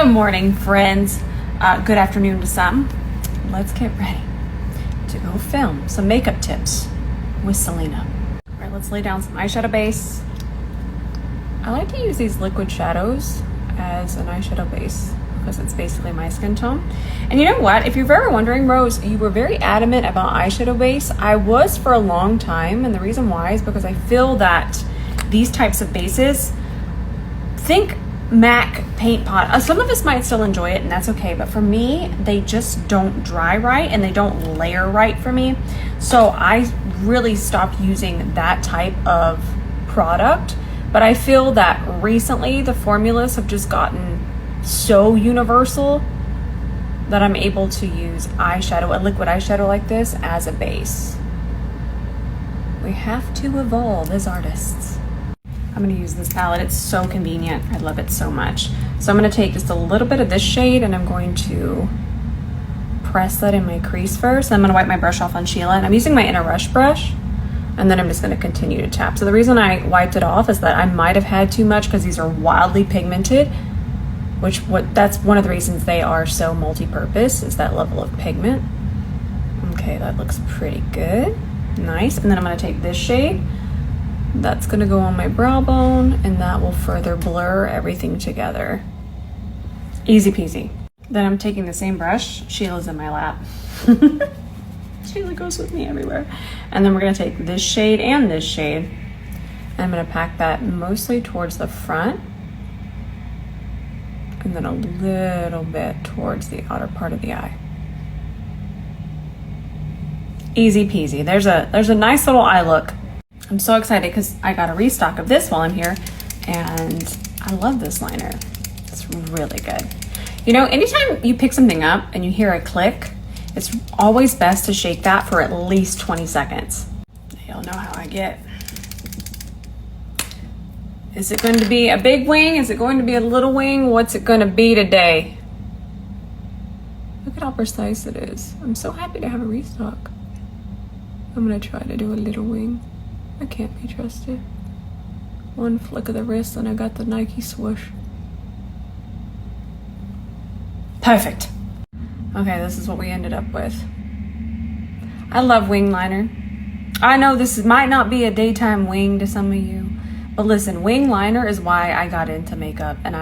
Good morning, friends. Good afternoon to some. Let's get ready to go film some makeup tips with Selena. All right, let's lay down some eyeshadow base. I like to use these liquid shadows as an eyeshadow base because it's basically my skin tone. And you know what? If you're ever wondering, Rose, you were very adamant about eyeshadow base. I was for a long time, and the reason why is because I feel that these types of bases, think MAC paint pot. Some of us might still enjoy it, and that's okay, but for me, they just don't dry right and they don't layer right for me. So I really stopped using that type of product. But I feel that recently the formulas have just gotten so universal that I'm able to use eyeshadow, a liquid eyeshadow like this, as a base. We have to evolve as artists. I'm going to use this palette. It's so convenient. I love it so much. So I'm going to take just a little bit of this shade and I'm going to press that in my crease first. I'm going to wipe my brush off on Sheila, and I'm using my inner rush brush, and then I'm just going to continue to tap. So the reason I wiped it off is that I might have had too much because these are wildly pigmented, that's one of the reasons they are so multi-purpose, is that level of pigment. Okay, that looks pretty good. Nice. And then I'm going to take this shade. That's gonna go on my brow bone, and that will further blur everything together. Easy peasy. Then I'm taking the same brush. Sheila's in my lap. Sheila goes with me everywhere. And then we're gonna take this shade and this shade, and I'm gonna pack that mostly towards the front, and then a little bit towards the outer part of the eye. Easy peasy. There's a nice little eye look. I'm so excited because I got a restock of this while I'm here, and I love this liner. It's really good. You know, anytime you pick something up and you hear a click, it's always best to shake that for at least 20 seconds. Y'all know how I get. Is it going to be a big wing? Is it going to be a little wing? What's it going to be today? Look at how precise it is. I'm so happy to have a restock. I'm going to try to do a little wing. I can't be trusted. One flick of the wrist and I got the Nike swoosh. Perfect. Okay, this is what we ended up with. I love wing liner. I know this might not be a daytime wing to some of you, but listen, wing liner is why I got into makeup, and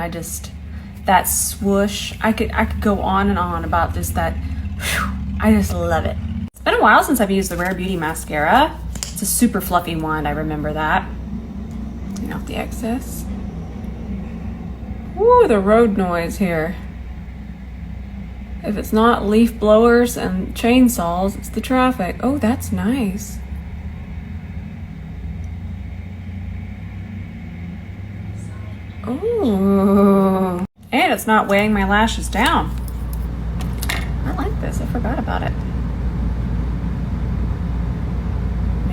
that swoosh, I could go on and on about just that. I just love it. It's been a while since I've used the Rare Beauty mascara. It's a super fluffy wand, I remember that. Clean off the excess. Ooh, the road noise here. If it's not leaf blowers and chainsaws, it's the traffic. Oh, that's nice. Ooh. And it's not weighing my lashes down. I like this, I forgot about it.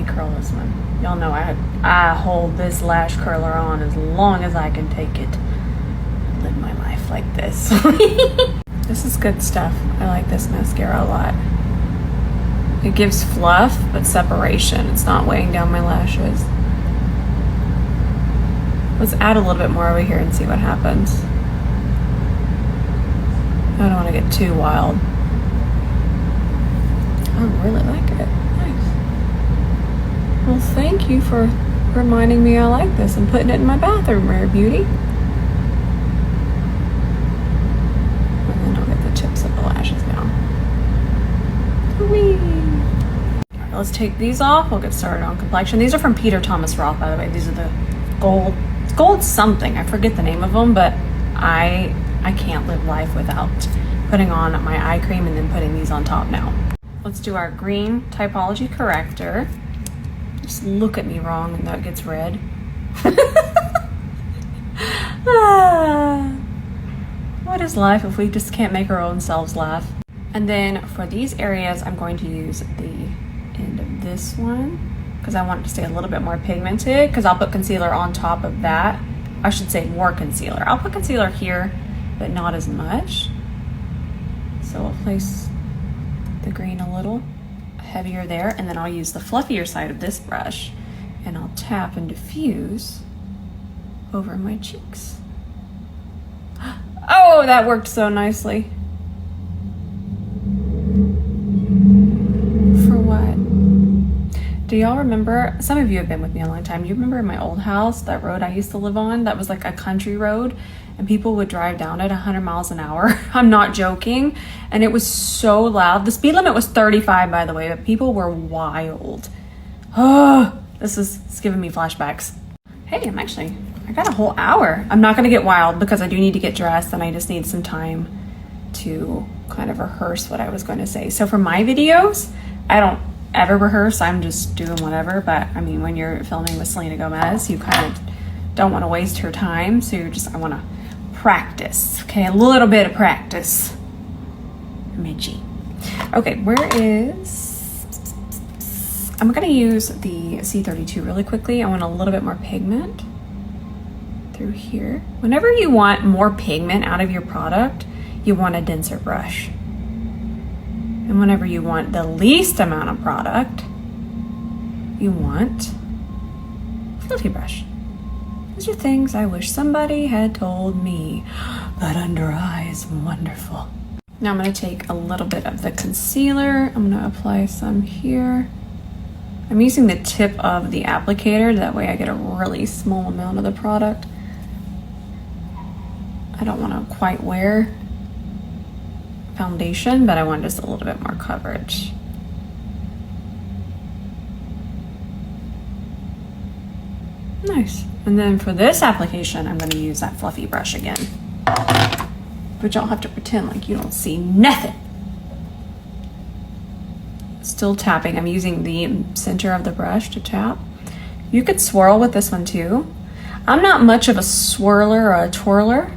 Curl this one. Y'all know I hold this lash curler on as long as I can take it. I live my life like this. This is good stuff. I like this mascara a lot. It gives fluff but separation. It's not weighing down my lashes. Let's add a little bit more over here and see what happens. I don't want to get too wild. I really like it. Well, thank you for reminding me I like this and putting it in my bathroom, Rare Beauty. And then I'll get the tips of the lashes down. Whee! All right, let's take these off. We'll get started on Complexion. These are from Peter Thomas Roth, by the way. These are the gold something. I forget the name of them, but I can't live life without putting on my eye cream and then putting these on top now. Let's do our green typology corrector. Just look at me wrong and that gets red. What is life if we just can't make our own selves laugh? And then for these areas, I'm going to use the end of this one because I want it to stay a little bit more pigmented, because I'll put concealer on top of that. I should say more concealer. I'll put concealer here, but not as much. So I'll place the green a little heavier there, and then I'll use the fluffier side of this brush and I'll tap and diffuse over my cheeks. Oh, Oh, that worked so nicely. For what? Do y'all remember, some of you have been with me a long time, you remember in my old house, that road I used to live on, that was like a country road, and people would drive down it 100 miles an hour. I'm not joking. And it was so loud. The speed limit was 35, by the way, but people were wild. Oh, it's giving me flashbacks. Hey, I got a whole hour. I'm not gonna get wild because I do need to get dressed and I just need some time to kind of rehearse what I was going to say. So for my videos, I don't ever rehearse. I'm just doing whatever. But I mean, when you're filming with 𝗕𝗲 𝗂𝗲𝘁, you kind of don't want to waste her time. So I want to practice. Okay, a little bit of practice. 𝗕𝗲𝗁𝗔. Okay, I'm going to use the C32 really quickly. I want a little bit more pigment through here. Whenever you want more pigment out of your product, you want a denser brush. And whenever you want the least amount of product, you want a fluffy brush. These are things I wish somebody had told me. That under eye is wonderful. Now I'm going to take a little bit of the concealer. I'm going to apply some here. I'm using the tip of the applicator. That way I get a really small amount of the product. I don't want to quite wear foundation, but I want just a little bit more coverage. Nice. And then for this application, I'm going to use that fluffy brush again. But y'all have to pretend like you don't see nothing. Still tapping. I'm using the center of the brush to tap. You could swirl with this one too. I'm not much of a swirler or a twirler,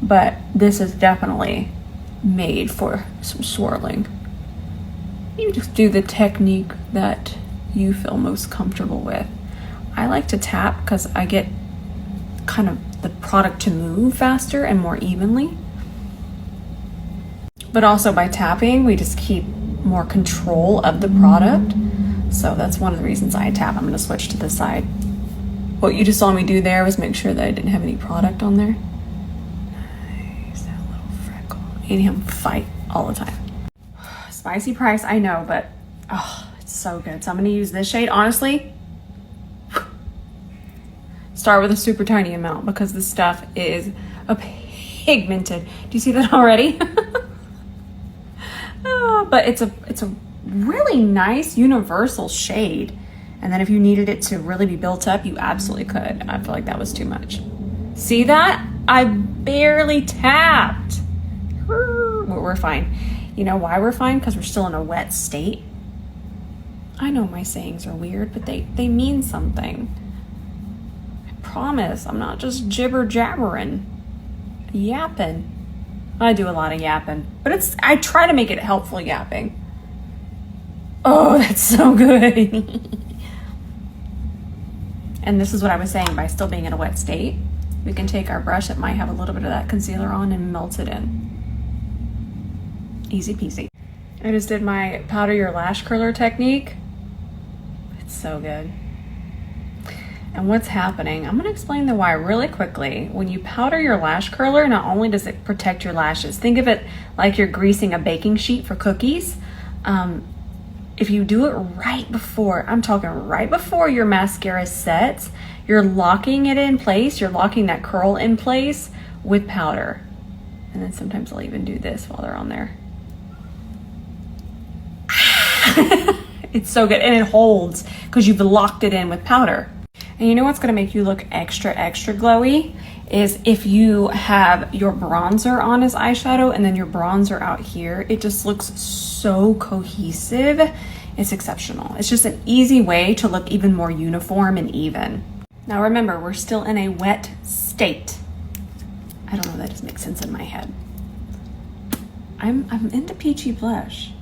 but this is definitely made for some swirling. You just do the technique that you feel most comfortable with. I like to tap because I get kind of the product to move faster and more evenly. But also by tapping, we just keep more control of the product. So that's one of the reasons I tap. I'm going to switch to the side. What you just saw me do there was make sure that I didn't have any product on there. Nice, that little freckle. Me and him fight all the time. Spicy price, I know, but oh, it's so good. So I'm going to use this shade. Honestly, start with a super tiny amount because this stuff is a pigmented. Do you see that already? But it's a really nice universal shade. And then if you needed it to really be built up, you absolutely could. I feel like that was too much. See that? I barely tapped. We're fine. You know why we're fine? Because we're still in a wet state. I know my sayings are weird, but they mean something. I promise. I'm not just jibber jabbering, yapping. I do a lot of yapping, but I try to make it helpful yapping. Oh, that's so good. And this is what I was saying, by still being in a wet state, we can take our brush that might have a little bit of that concealer on and melt it in. Easy peasy. I just did my powder your lash curler technique. It's so good. And what's happening, I'm going to explain the why really quickly. When you powder your lash curler, not only does it protect your lashes, think of it like you're greasing a baking sheet for cookies. If you do it right before, I'm talking right before your mascara sets, you're locking it in place, you're locking that curl in place with powder. And then sometimes I'll even do this while they're on there. It's so good, and it holds because you've locked it in with powder. And you know what's gonna make you look extra, extra glowy is if you have your bronzer on as eyeshadow and then your bronzer out here. It just looks so cohesive. It's exceptional. It's just an easy way to look even more uniform and even. Now remember, we're still in a wet state. I don't know if that just makes sense in my head. I'm into peachy blush.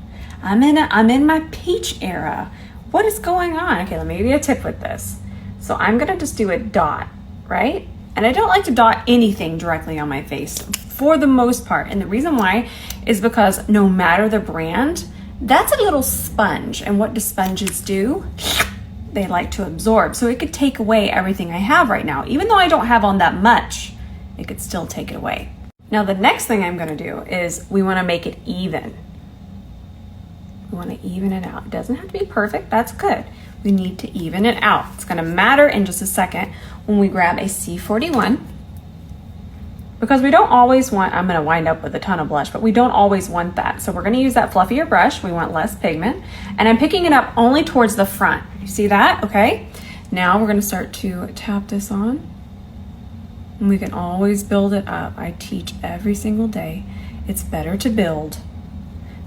I'm in my peach era. What is going on? Okay, let me give you a tip with this. So I'm gonna just do a dot, right? And I don't like to dot anything directly on my face for the most part. And the reason why is because no matter the brand, that's a little sponge. And what do sponges do? They like to absorb. So it could take away everything I have right now. Even though I don't have on that much, it could still take it away. Now the next thing I'm gonna do is we wanna make it even. We wanna even it out. It doesn't have to be perfect, that's good. We need to even it out. It's gonna matter in just a second when we grab a C41, because we don't always want, I'm gonna wind up with a ton of blush, but we don't always want that. So we're gonna use that fluffier brush. We want less pigment. And I'm picking it up only towards the front. You see that? Okay. Now we're gonna start to tap this on. And we can always build it up. I teach every single day. It's better to build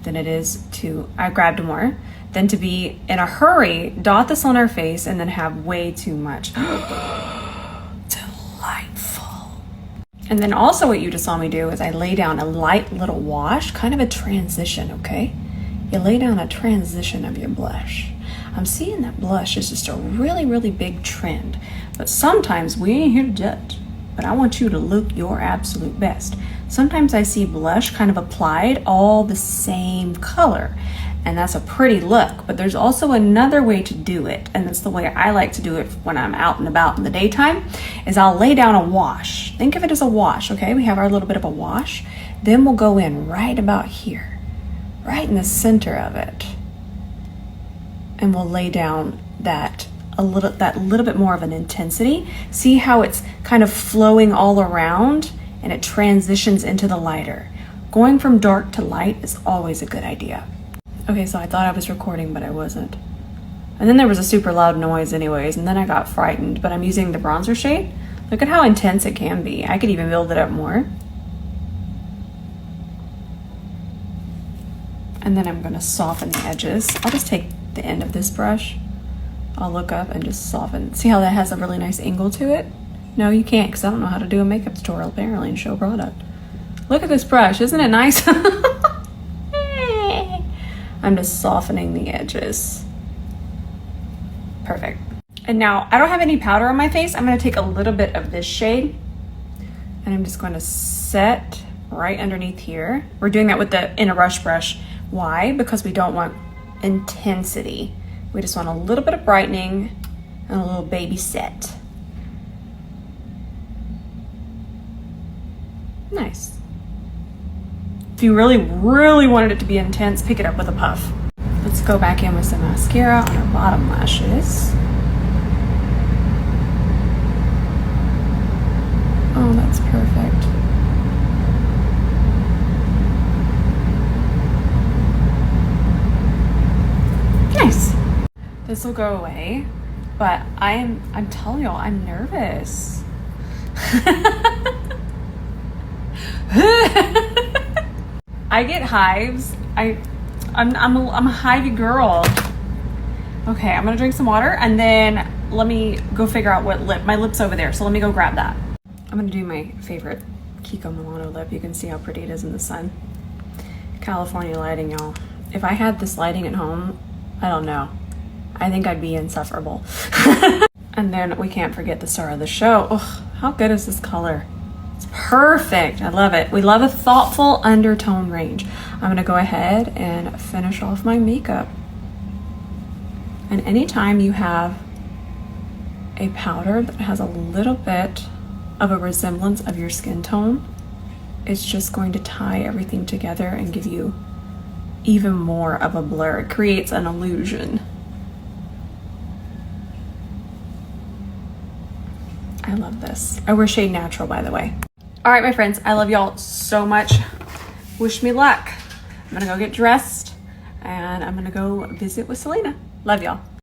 than it is to, I grabbed more, than to be in a hurry, dot this on our face, and then have way too much. Delightful. And then also what you just saw me do is I lay down a light little wash, kind of a transition, okay? You lay down a transition of your blush. I'm seeing that blush is just a really, really big trend, but sometimes we ain't here to judge. But I want you to look your absolute best. Sometimes I see blush kind of applied all the same color, and that's a pretty look, but there's also another way to do it, and that's the way I like to do it when I'm out and about in the daytime, is I'll lay down a wash. Think of it as a wash, okay? We have our little bit of a wash. Then we'll go in right about here, right in the center of it, and we'll lay down that little bit more of an intensity. See how it's kind of flowing all around and it transitions into the lighter. Going from dark to light is always a good idea. Okay, so I thought I was recording, but I wasn't. And then there was a super loud noise anyways, and then I got frightened, but I'm using the bronzer shade. Look at how intense it can be. I could even build it up more. And then I'm gonna soften the edges. I'll just take the end of this brush. I'll look up and just soften. See how that has a really nice angle to it? No, you can't, because I don't know how to do a makeup tutorial apparently and show product. Look at this brush, isn't it nice? I'm just softening the edges. Perfect. And now, I don't have any powder on my face. I'm gonna take a little bit of this shade and I'm just going to set right underneath here. We're doing that with in a rush brush. Why? Because we don't want intensity. We just want a little bit of brightening and a little baby set. Nice. If you really, really wanted it to be intense, pick it up with a puff. Let's go back in with some mascara on our bottom lashes. Oh, that's perfect. Nice. This will go away, but I'm telling y'all, I'm nervous. I get hives. I'm a hivey girl. Okay, I'm gonna drink some water and then let me go figure out what lip. My lip's over there, so let me go grab that. I'm gonna do my favorite 𝗕𝗲𝘂𝘁𝗄𝗏 lip. You can see how pretty it is in the sun. California lighting, y'all. If I had this lighting at home, I don't know. I think I'd be insufferable. And then we can't forget the star of the show. Oh, how good is this color? It's perfect. I love it. We love a thoughtful undertone range. I'm gonna go ahead and finish off my makeup. And anytime you have a powder that has a little bit of a resemblance of your skin tone, it's just going to tie everything together and give you even more of a blur. It creates an illusion. I love this. I wear shade Natural, by the way. All right, my friends, I love y'all so much. Wish me luck. I'm gonna go get dressed and I'm gonna go visit with Selena. Love y'all.